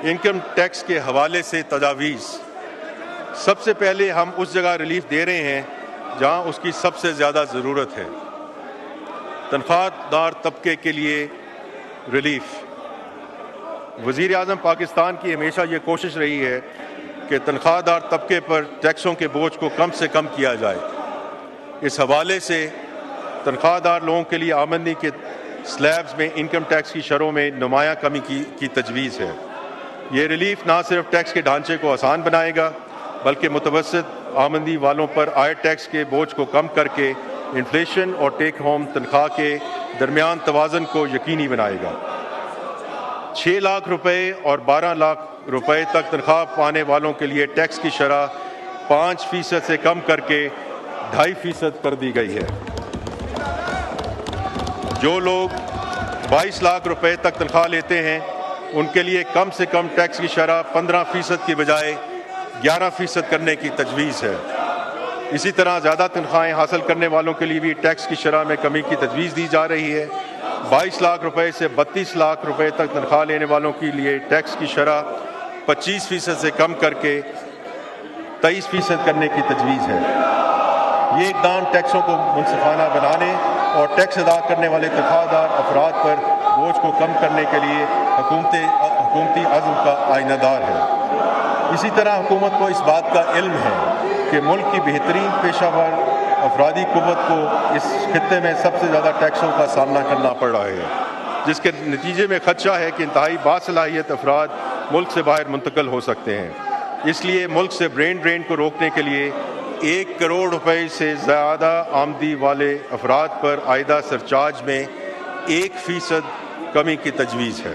Income tax کے حوالے سے تجاویز۔ سب سے پہلے ہم اس جگہ ریلیف دے رہے ہیں جہاں اس کی سب سے زیادہ ضرورت ہے، تنخواہ دار طبقے کے لیے ریلیف۔ وزیر اعظم پاکستان کی ہمیشہ یہ کوشش رہی ہے کہ تنخواہ دار طبقے پر ٹیکسوں کے بوجھ کو کم سے کم کیا جائے۔ اس حوالے سے تنخواہ دار لوگوں کے لیے آمدنی کے سلیبز میں انکم ٹیکس کی شرحوں میں نمایاں کمی کی تجویز ہے۔ یہ ریلیف نہ صرف ٹیکس کے ڈھانچے کو آسان بنائے گا بلکہ متوسط آمدنی والوں پر عائد ٹیکس کے بوجھ کو کم کر کے انفلیشن اور ٹیک ہوم تنخواہ کے درمیان توازن کو یقینی بنائے گا۔ 6 لاکھ روپے اور 12 لاکھ روپے تک تنخواہ پانے والوں کے لیے ٹیکس کی شرح 5% سے کم کر کے 2.5% کر دی گئی ہے۔ جو لوگ 22 لاکھ روپے تک تنخواہ لیتے ہیں ان کے لیے کم سے کم ٹیکس کی شرح 15% کی بجائے 11% کرنے کی تجویز ہے۔ اسی طرح زیادہ تنخواہیں حاصل کرنے والوں کے لیے بھی ٹیکس کی شرح میں کمی کی تجویز دی جا رہی ہے۔ 22 لاکھ روپے سے 32 لاکھ روپے تک تنخواہ لینے والوں کے لیے ٹیکس کی شرح 25% سے کم کر کے 23% کرنے کی تجویز ہے۔ یہ اقدام ٹیکسوں کو منصفانہ بنانے اور ٹیکس ادا کرنے والے تنخواہ دار افراد پر بوجھ کو کم کرنے کے لیے حکومتی عزم کا آئینہ دار ہے۔ اسی طرح حکومت کو اس بات کا علم ہے کہ ملک کی بہترین پیشہ ور افرادی قوت کو اس خطے میں سب سے زیادہ ٹیکسوں کا سامنا کرنا پڑ رہا ہے، جس کے نتیجے میں خدشہ ہے کہ انتہائی باصلاحیت افراد ملک سے باہر منتقل ہو سکتے ہیں۔ اس لیے ملک سے برین ڈرین کو روکنے کے لیے 1 کروڑ روپے سے زیادہ آمدنی والے افراد پر عائدہ سرچارج میں 1% کمی کی تجویز ہے۔